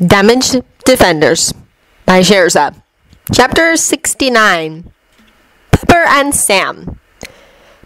Damaged Defenders by Sherza. Chapter 69. Pepper and Sam.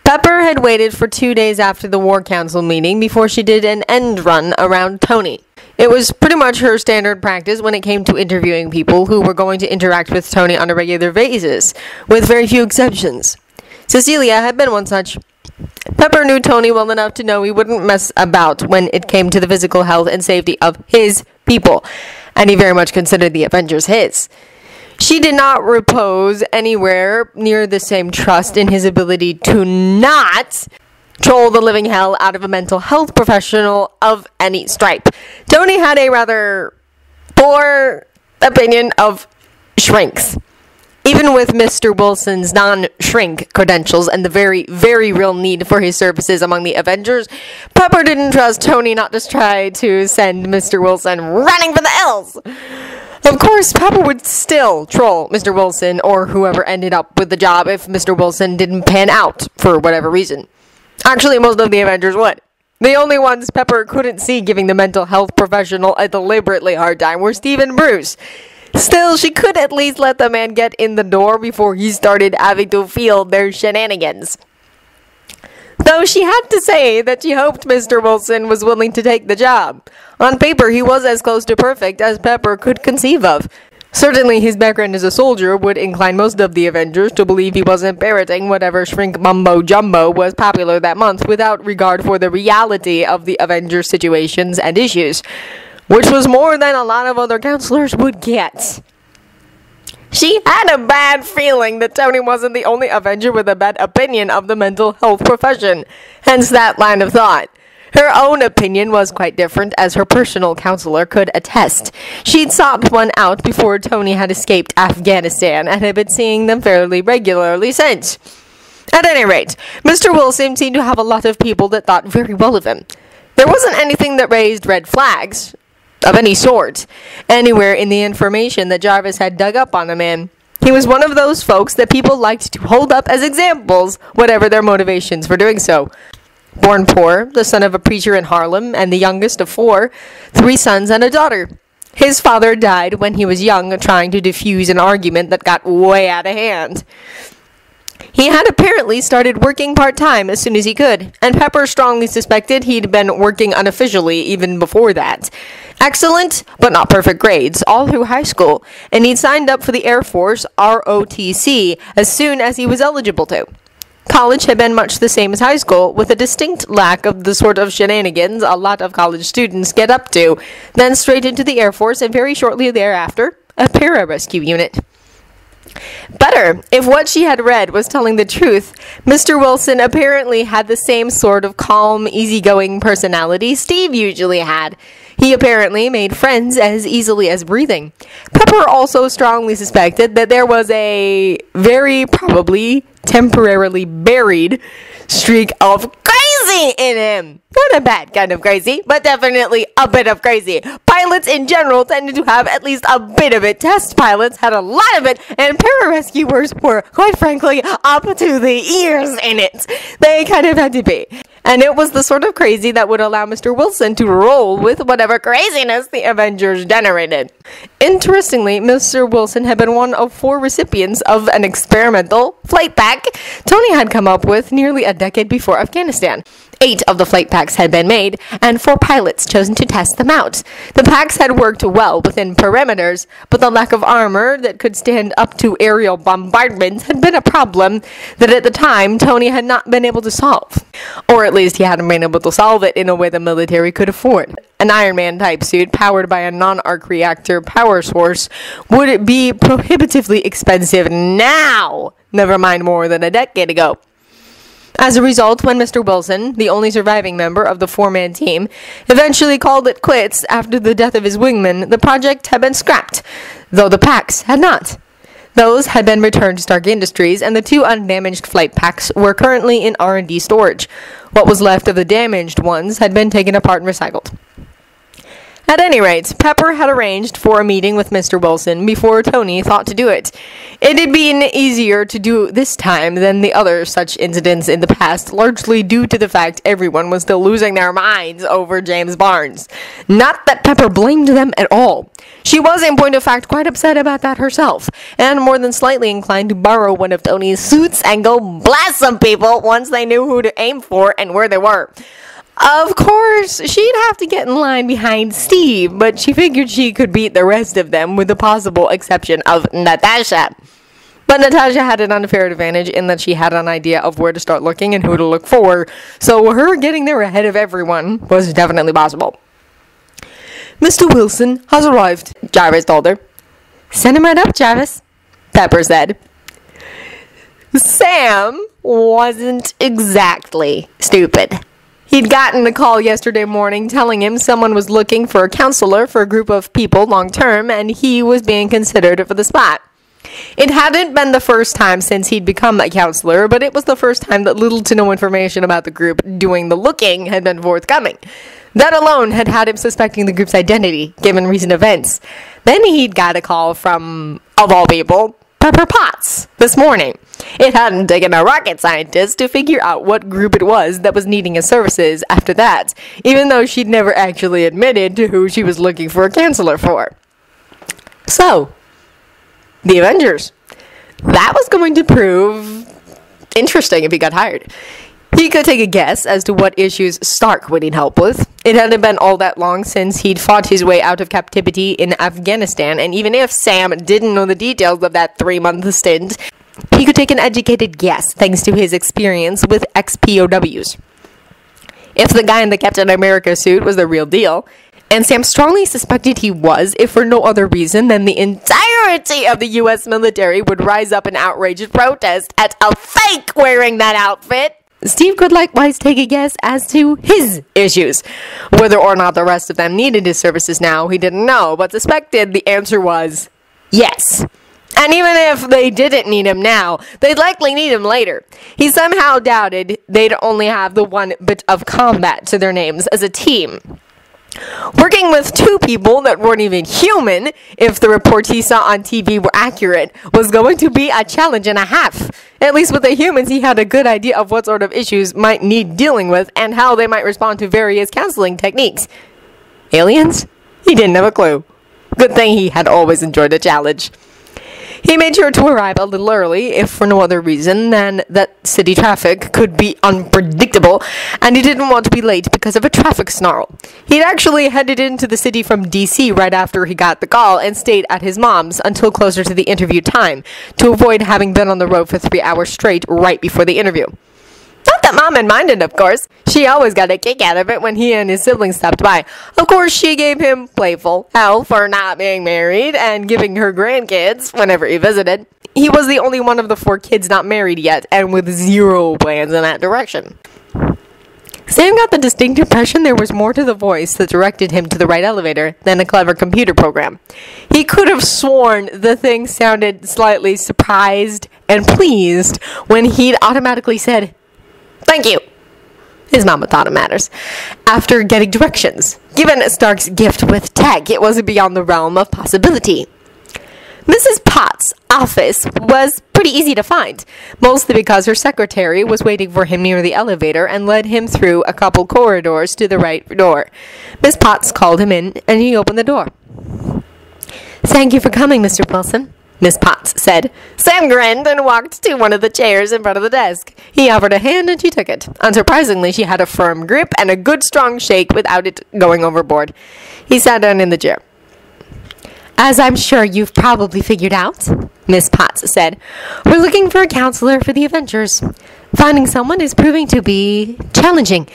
Pepper had waited for 2 days after the War Council meeting before she did an end run around Tony. It was pretty much her standard practice when it came to interviewing people who were going to interact with Tony on a regular basis, with very few exceptions. Cecilia had been one such. Pepper knew Tony well enough to know he wouldn't mess about when it came to the physical health and safety of his people, and he very much considered the Avengers his. She did not repose anywhere near the same trust in his ability to not troll the living hell out of a mental health professional of any stripe. Tony had a rather poor opinion of shrinks. Even with Mr. Wilson's non-shrink credentials and the very, very real need for his services among the Avengers, Pepper didn't trust Tony not to try to send Mr. Wilson running for the hills. Of course, Pepper would still troll Mr. Wilson or whoever ended up with the job if Mr. Wilson didn't pan out for whatever reason. Actually, most of the Avengers would. The only ones Pepper couldn't see giving the mental health professional a deliberately hard time were Steve and Bruce. Still, she could at least let the man get in the door before he started having to field their shenanigans. Though she had to say that she hoped Mr. Wilson was willing to take the job. On paper, he was as close to perfect as Pepper could conceive of. Certainly, his background as a soldier would incline most of the Avengers to believe he wasn't parroting whatever shrink mumbo-jumbo was popular that month without regard for the reality of the Avengers' situations and issues, which was more than a lot of other counselors would get. She had a bad feeling that Tony wasn't the only Avenger with a bad opinion of the mental health profession, hence that line of thought. Her own opinion was quite different, as her personal counselor could attest. She'd sought one out before Tony had escaped Afghanistan and had been seeing them fairly regularly since. At any rate, Mr. Wilson seemed to have a lot of people that thought very well of him. There wasn't anything that raised red flags of any sort anywhere in the information that Jarvis had dug up on the man. He was one of those folks that people liked to hold up as examples, whatever their motivations for doing so. Born poor, the son of a preacher in Harlem, and the youngest of 4, 3 sons and a daughter. His father died when he was young, trying to defuse an argument that got way out of hand. He had apparently started working part-time as soon as he could, and Pepper strongly suspected he'd been working unofficially even before that. Excellent, but not perfect grades, all through high school, and he'd signed up for the Air Force, ROTC, as soon as he was eligible to. College had been much the same as high school, with a distinct lack of the sort of shenanigans a lot of college students get up to, then straight into the Air Force, and very shortly thereafter, a pararescue unit. Better, if what she had read was telling the truth, Mr. Wilson apparently had the same sort of calm, easygoing personality Steve usually had. He apparently made friends as easily as breathing. Pepper also strongly suspected that there was a very probably temporarily buried streak of crazy in him. Not a bad kind of crazy, but definitely a bit of crazy. Pilots in general tended to have at least a bit of it. Test pilots had a lot of it, and pararescuers were, quite frankly, up to the ears in it. They kind of had to be. And it was the sort of crazy that would allow Mr. Wilson to roll with whatever craziness the Avengers generated. Interestingly, Mr. Wilson had been one of 4 recipients of an experimental flight pack Tony had come up with nearly a decade before Afghanistan. 8 of the flight packs had been made, and 4 pilots chosen to test them out. The packs had worked well within parameters, but the lack of armor that could stand up to aerial bombardments had been a problem that at the time Tony had not been able to solve. Or at least he hadn't been able to solve it in a way the military could afford. An Iron Man type suit powered by a non-arc reactor power source would be prohibitively expensive now, never mind more than a decade ago. As a result, when Mr. Wilson, the only surviving member of the 4-man team, eventually called it quits after the death of his wingman, the project had been scrapped, though the packs had not. Those had been returned to Stark Industries, and the 2 undamaged flight packs were currently in R&D storage. What was left of the damaged ones had been taken apart and recycled. At any rate, Pepper had arranged for a meeting with Mr. Wilson before Tony thought to do it. It had been easier to do this time than the other such incidents in the past, largely due to the fact everyone was still losing their minds over James Barnes. Not that Pepper blamed them at all. She was, in point of fact, quite upset about that herself, and more than slightly inclined to borrow one of Tony's suits and go blast some people once they knew who to aim for and where they were. Of course, she'd have to get in line behind Steve, but she figured she could beat the rest of them with the possible exception of Natasha. But Natasha had an unfair advantage in that she had an idea of where to start looking and who to look for, so her getting there ahead of everyone was definitely possible. "Mr. Wilson has arrived," Jarvis told her. "Send him right up, Jarvis," Pepper said. Sam wasn't exactly stupid. He'd gotten a call yesterday morning telling him someone was looking for a counselor for a group of people long-term, and he was being considered for the spot. It hadn't been the first time since he'd become a counselor, but it was the first time that little to no information about the group doing the looking had been forthcoming. That alone had had him suspecting the group's identity, given recent events. Then he'd got a call from, of all people, Pepper Potts this morning. It hadn't taken a rocket scientist to figure out what group it was that was needing his services after that, even though she'd never actually admitted to who she was looking for a counselor for. So, the Avengers. That was going to prove interesting if he got hired. He could take a guess as to what issues Stark would need help with. It hadn't been all that long since he'd fought his way out of captivity in Afghanistan, and even if Sam didn't know the details of that 3-month stint, he could take an educated guess thanks to his experience with ex-POWs. If the guy in the Captain America suit was the real deal, and Sam strongly suspected he was, if for no other reason than the entirety of the U.S. military would rise up in outraged protest at a fake wearing that outfit, Steve could likewise take a guess as to his issues. Whether or not the rest of them needed his services now, he didn't know, but suspected the answer was yes. And even if they didn't need him now, they'd likely need him later. He somehow doubted they'd only have the one bit of combat to their names as a team. Working with two people that weren't even human, if the reports he saw on TV were accurate, was going to be a challenge and a half. At least with the humans, he had a good idea of what sort of issues might need dealing with and how they might respond to various counseling techniques. Aliens? He didn't have a clue. Good thing he had always enjoyed a challenge. He made sure to arrive a little early, if for no other reason than that city traffic could be unpredictable, and he didn't want to be late because of a traffic snarl. He'd actually headed into the city from D.C. right after he got the call and stayed at his mom's until closer to the interview time, to avoid having been on the road for 3 hours straight right before the interview. Not that Mom had minded, of course. She always got a kick out of it when he and his siblings stopped by. Of course, she gave him playful hell for not being married and giving her grandkids whenever he visited. He was the only one of the 4 kids not married yet, and with zero plans in that direction. Sam got the distinct impression there was more to the voice that directed him to the right elevator than a clever computer program. He could have sworn the thing sounded slightly surprised and pleased when he'd automatically said, "Thank you." His mama thought it matters. After getting directions. Given Stark's gift with tech, it wasn't beyond the realm of possibility. Mrs. Potts' office was pretty easy to find, mostly because her secretary was waiting for him near the elevator and led him through a couple corridors to the right door. Miss Potts called him in, and he opened the door. "Thank you for coming, Mr. Wilson," Miss Potts said. Sam grinned and walked to one of the chairs in front of the desk. He offered a hand and she took it. Unsurprisingly, she had a firm grip and a good strong shake without it going overboard. He sat down in the chair. "As I'm sure you've probably figured out," Miss Potts said, "we're looking for a counselor for the Avengers. Finding someone is proving to be challenging.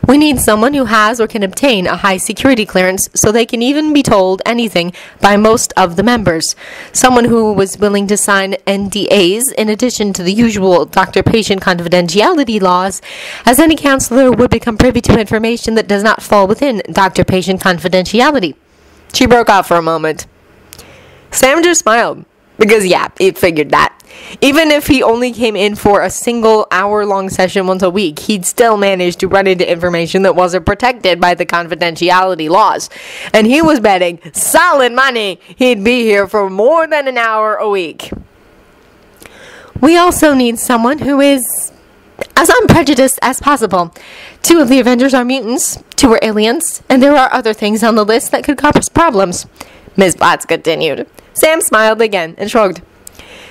We need someone who has or can obtain a high security clearance so they can even be told anything by most of the members. Someone who was willing to sign NDAs in addition to the usual doctor-patient confidentiality laws, as any counselor would become privy to information that does not fall within doctor-patient confidentiality." She broke off for a moment. Sam just smiled, because yeah, he figured that. Even if he only came in for a single hour-long session once a week, he'd still manage to run into information that wasn't protected by the confidentiality laws. And he was betting solid money he'd be here for more than an hour a week. "We also need someone who is as unprejudiced as possible. 2 of the Avengers are mutants, 2 are aliens, and there are other things on the list that could cause problems. Miss Potts continued. Sam smiled again and shrugged.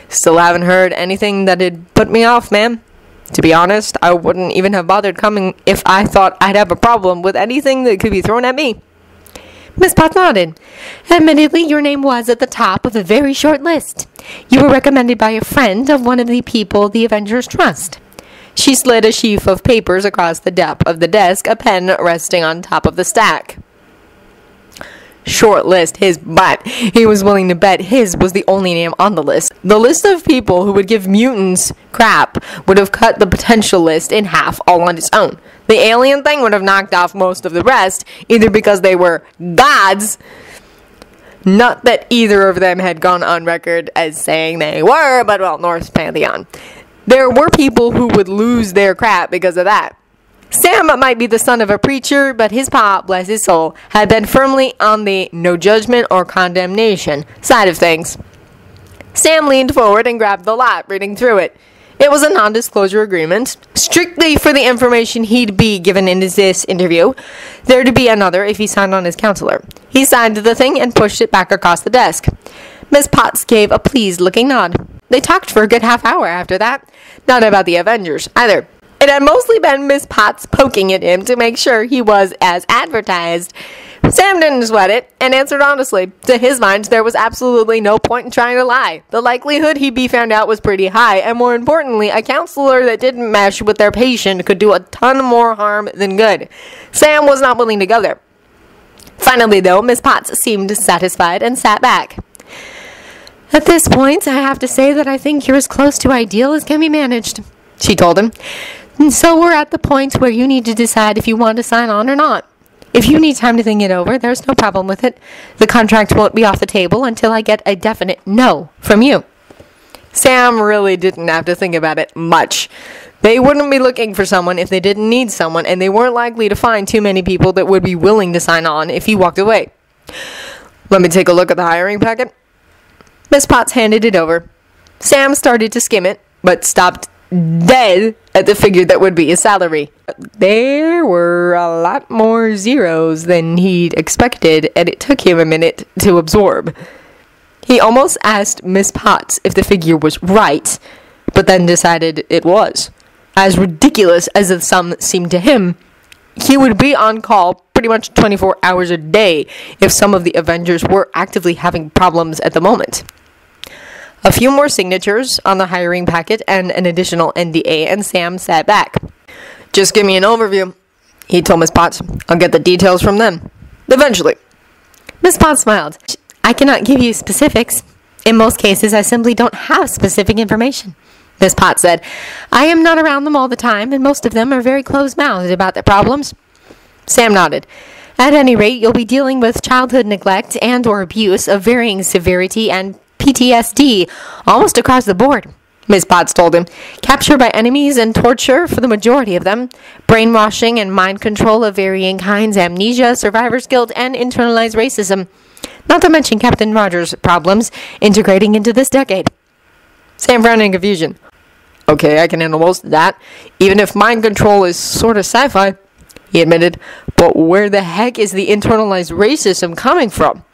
Still haven't heard anything that'd put me off, ma'am. To be honest, I wouldn't even have bothered coming if I thought I'd have a problem with anything that could be thrown at me. Miss Potts nodded. Admittedly, your name was at the top of a very short list. You were recommended by a friend of one of the people the Avengers trust. She slid a sheaf of papers across the depth of the desk, a pen resting on top of the stack. Short list, his butt. He was willing to bet his was the only name on the list. The list of people who would give mutants crap would have cut the potential list in half all on its own. The alien thing would have knocked off most of the rest, either because they were gods, not that either of them had gone on record as saying they were, but well, Norse pantheon. There were people who would lose their crap because of that. Sam might be the son of a preacher, but his pa, bless his soul, had been firmly on the no judgment or condemnation side of things. Sam leaned forward and grabbed the lot, reading through it. It was a non-disclosure agreement, strictly for the information he'd be given in this interview. There to be another if he signed on as counselor. He signed the thing and pushed it back across the desk. Miss Potts gave a pleased-looking nod. They talked for a good half hour after that. Not about the Avengers, either. It had mostly been Miss Potts poking at him to make sure he was as advertised. Sam didn't sweat it, and answered honestly. To his mind, there was absolutely no point in trying to lie. The likelihood he'd be found out was pretty high, and more importantly, a counselor that didn't mesh with their patient could do a ton more harm than good. Sam was not willing to go there. Finally, though, Miss Potts seemed satisfied and sat back. At this point, I have to say that I think you're as close to ideal as can be managed, she told him. And so we're at the point where you need to decide if you want to sign on or not. If you need time to think it over, there's no problem with it. The contract won't be off the table until I get a definite no from you. Sam really didn't have to think about it much. They wouldn't be looking for someone if they didn't need someone, and they weren't likely to find too many people that would be willing to sign on if he walked away. Let me take a look at the hiring packet. Miss Potts handed it over. Sam started to skim it, but stopped dead at the figure that would be his salary. There were a lot more zeros than he'd expected, and it took him a minute to absorb. He almost asked Miss Potts if the figure was right, but then decided it was. As ridiculous as the sum seemed to him, he would be on call pretty much 24 hours a day if some of the Avengers were actively having problems at the moment. A few more signatures on the hiring packet and an additional NDA, and Sam sat back. Just give me an overview, he told Miss Potts. I'll get the details from them. Eventually. Miss Potts smiled. I cannot give you specifics. In most cases, I simply don't have specific information. Miss Potts said, I am not around them all the time, and most of them are very close-mouthed about their problems. Sam nodded. At any rate, you'll be dealing with childhood neglect and or abuse of varying severity and PTSD almost across the board, Miss Potts told him. Capture by enemies and torture for the majority of them. Brainwashing and mind control of varying kinds, amnesia, survivor's guilt, and internalized racism. Not to mention Captain Rogers' problems integrating into this decade. Sam frowned in confusion. Okay, I can handle most of that, even if mind control is sort of sci-fi, he admitted. But where the heck is the internalized racism coming from?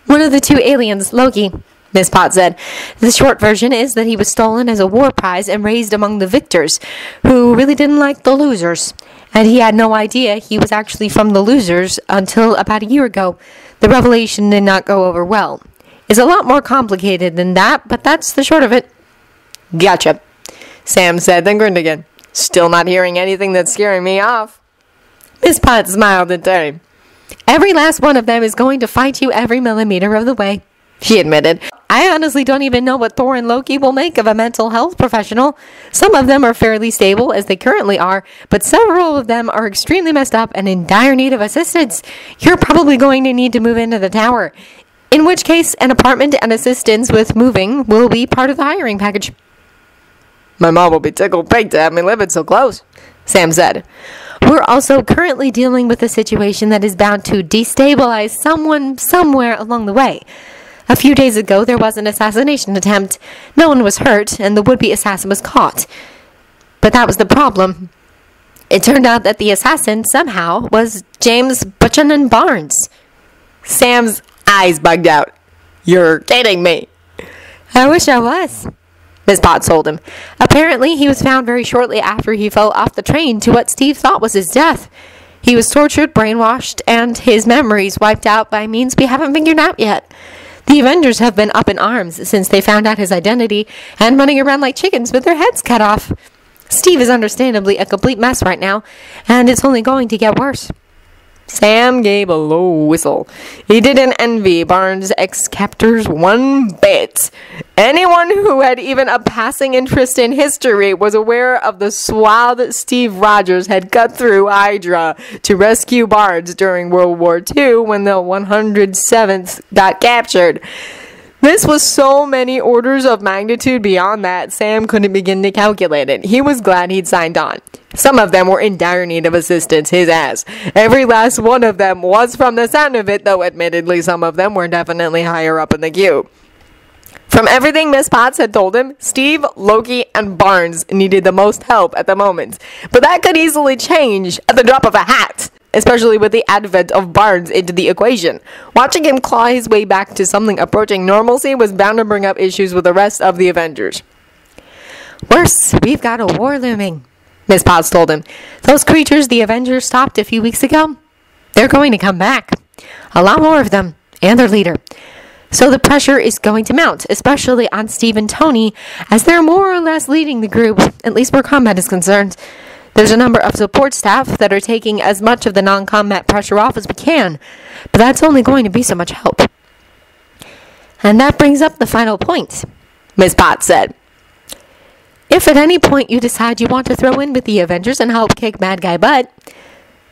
One of the two aliens, Loki, Miss Potts said. The short version is that he was stolen as a war prize and raised among the victors, who really didn't like the losers. And he had no idea he was actually from the losers until about a year ago. The revelation did not go over well. It's a lot more complicated than that, but that's the short of it. Gotcha, Sam said, then grinned again. Still not hearing anything that's scaring me off. Miss Potts smiled and turned. Every last one of them is going to fight you every millimeter of the way, she admitted. I honestly don't even know what Thor and Loki will make of a mental health professional. Some of them are fairly stable, as they currently are, but several of them are extremely messed up and in dire need of assistance. You're probably going to need to move into the tower, in which case an apartment and assistance with moving will be part of the hiring package. My mom will be tickled pink to have me living so close, Sam said. We're also currently dealing with a situation that is bound to destabilize someone somewhere along the way. A few days ago, there was an assassination attempt. No one was hurt, and the would-be assassin was caught. But that was the problem. It turned out that the assassin, somehow, was James Buchanan Barnes. Sam's eyes bugged out. You're kidding me. I wish I was, Miss Potts told him. Apparently, he was found very shortly after he fell off the train to what Steve thought was his death. He was tortured, brainwashed, and his memories wiped out by means we haven't figured out yet. The Avengers have been up in arms since they found out his identity and running around like chickens with their heads cut off. Steve is understandably a complete mess right now, and it's only going to get worse. Sam gave a low whistle. He didn't envy Barnes' ex-captors one bit. Anyone who had even a passing interest in history was aware of the swath Steve Rogers had cut through Hydra to rescue Barnes during World War II when the 107th got captured. This was so many orders of magnitude beyond that Sam couldn't begin to calculate it. He was glad he'd signed on. Some of them were in dire need of assistance, his ass. Every last one of them was, from the sound of it, though admittedly some of them were definitely higher up in the queue. From everything Miss Potts had told him, Steve, Loki, and Barnes needed the most help at the moment. But that could easily change at the drop of a hat, especially with the advent of Barnes into the equation. Watching him claw his way back to something approaching normalcy was bound to bring up issues with the rest of the Avengers. Worse, we've got a war looming, Miss Potts told him. Those creatures the Avengers stopped a few weeks ago, they're going to come back. A lot more of them, and their leader. So the pressure is going to mount, especially on Steve and Tony, as they're more or less leading the group, at least where combat is concerned. There's a number of support staff that are taking as much of the non-combat pressure off as we can, but that's only going to be so much help. And that brings up the final point, Miss Potts said. If at any point you decide you want to throw in with the Avengers and help kick bad guy butt,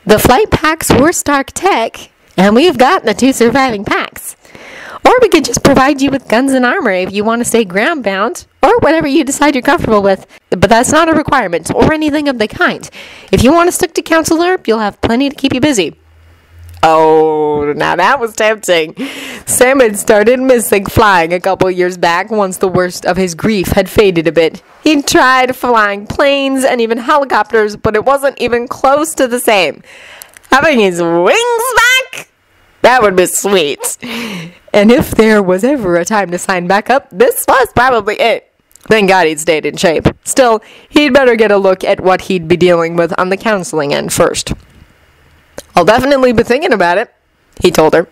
the flight packs were Stark Tech, and we've got the 2 surviving packs. Or we could just provide you with guns and armor if you want to stay ground-bound, or whatever you decide you're comfortable with. But that's not a requirement, or anything of the kind. If you want to stick to Council Earth, you'll have plenty to keep you busy. Oh, now that was tempting. Sam had started missing flying a couple years back once the worst of his grief had faded a bit. He'd tried flying planes and even helicopters, but it wasn't even close to the same. Having his wings back? That would be sweet. And if there was ever a time to sign back up, this was probably it. Thank God he'd stayed in shape. Still, he'd better get a look at what he'd be dealing with on the counseling end first. I'll definitely be thinking about it, he told her.